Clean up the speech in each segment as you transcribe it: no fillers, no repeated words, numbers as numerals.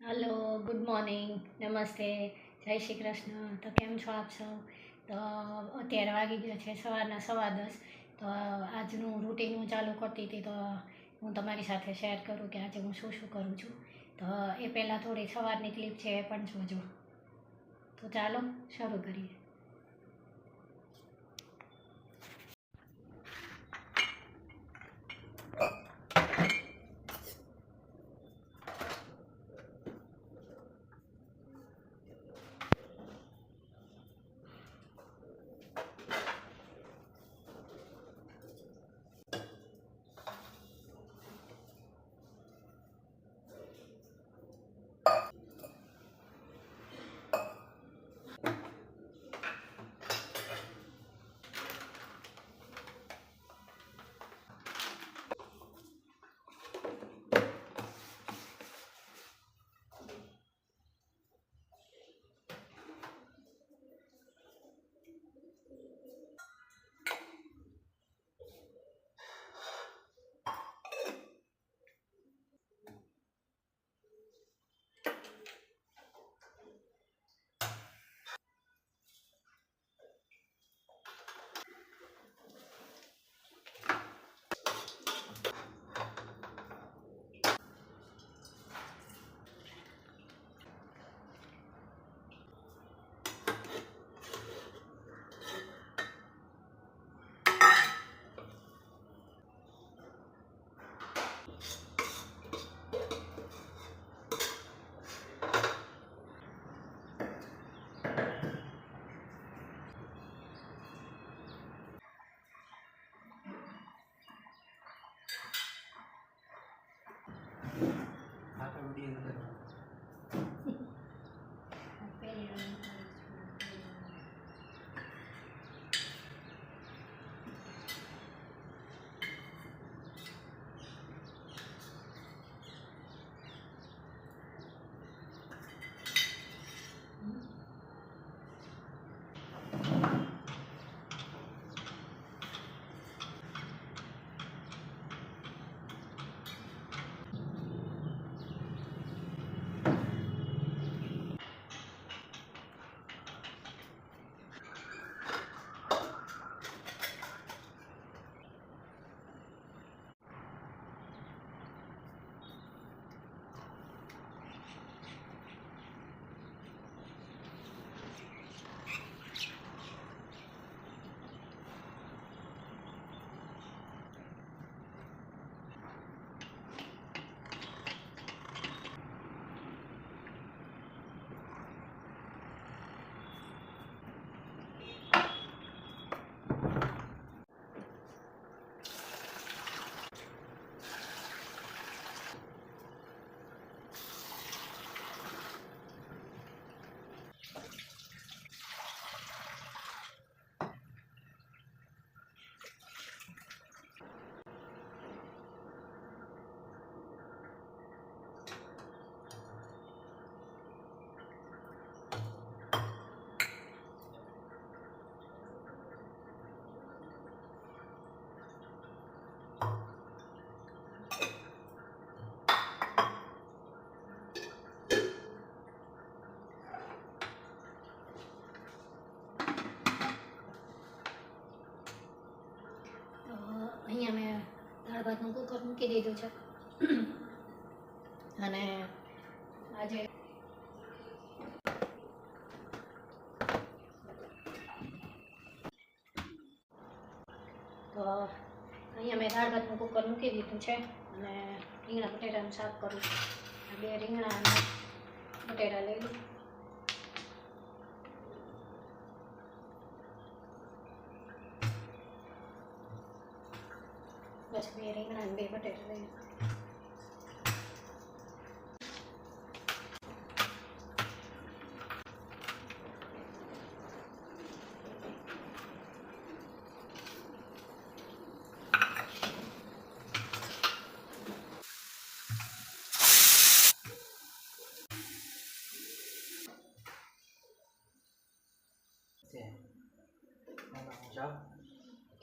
Hello, good morning, નમસ્તે, જય શ્રી કૃષ્ણ. તો કેમ છો આપ સૌ? તો અત્યારે વાગી ગયા છે સવારના 10:15. તો આજનું રૂટીન હું ચાલુ કરતી હતી, તો હું તમારી સાથે શેર કરું કે આજે હું શું શું કરું છું. તો એ પહેલાં થોડી સવારની ક્લિપ છે એ પણ જોજો. તો ચાલો શરૂ કરીએ. અહીંયા મેં દાળ ભાતનું કુકર મૂકી દીધું છે અને આજે તો અહીંયા મેં દાળ ભાતનું કુકર મૂકી દીધું છે અને રીંગણા બટેટાનું શાક કરું છું. બે રીંગણા અને બટેટા લઈ લઉં. બસ બે રીંગણા અને બે બટેટા લઈ લઉં.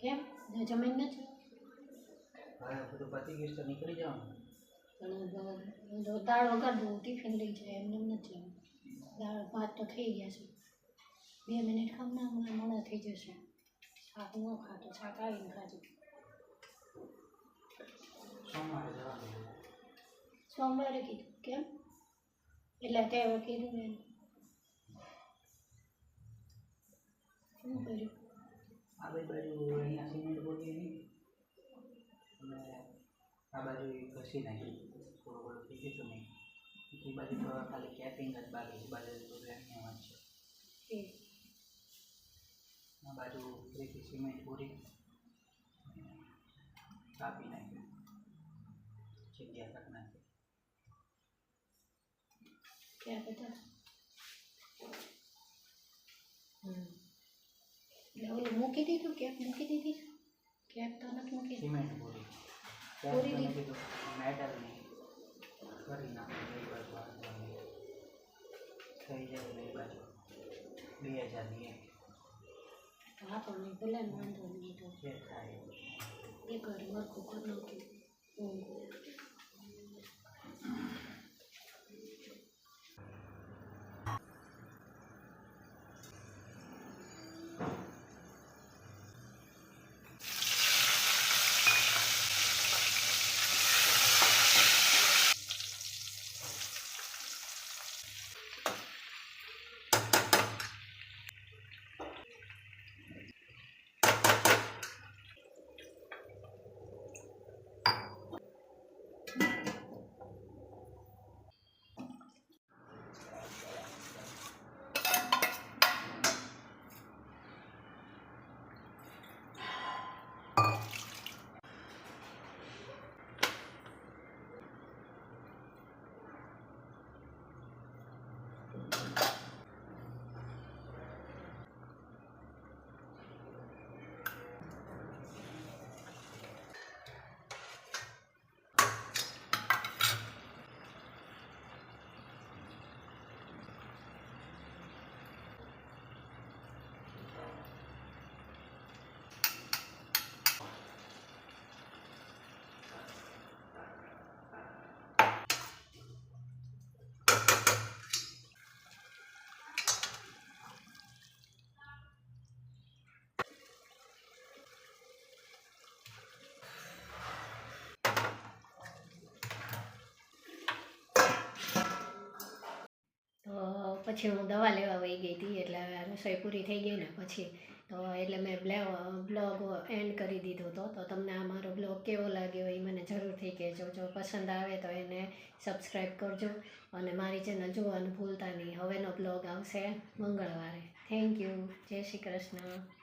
કેમ જમીન નથી? બધું પતી ગયું તો નીકળી જાવ. પણ દાળ વગર દઉં ટિફિન લઈ જાય છે દાળ ભાત તો થઈ ગયા છે 2 મિનિટ ખામ ના હમણાં મોડા થઈ જશે શાક ન ખાતો શાક આવીને ખાજું સોમવારે કીધું કેમ એટલે તે કીધું ને શું કર્યું આ બાજુ અહીંયા સિમેન્ટ બોલી નહીં અને આ બાજુ ઘસી નાખી થોડું થોડું થઈ ગયું નહીં એ બાજુ તો ખાલી કેપિંગ જ બાકી બાજુ તો અહીંયા છે આ બાજુ ફરીથી સિમેન્ટ પૂરી કાપી નાખી જગ્યા કાઢી નાખી ક્યાં બધા એટલે ઓલું મૂકી દીધું કેપ મૂકી દીધી કેપ તો નથી મૂકી સિમેન્ટ પૂરી પૂરી દીધી મેટલની કરી નાખી બે બાજુ થઈ જાય બે બાજુ 2000ની એક હા પણ પેલા વાંધો નહીં તો જે થાય એ કરી વર્કું કરી નાખ્યું પછી હું દવા લેવા વહી ગઈ હતી એટલે રસોઈ પૂરી થઈ ગઈ ને પછી તો એટલે મેં બ્લોગ એન્ડ કરી દીધો હતો તો તમને આ મારો બ્લોગ કેવો લાગ્યો એ મને જરૂરથી કહેજો જો પસંદ આવે તો એને સબસ્ક્રાઈબ કરજો અને મારી ચેનલ જોવાનું ભૂલતા નહીં હવેનો બ્લોગ આવશે મંગળવારે થેન્ક યુ જય શ્રી કૃષ્ણ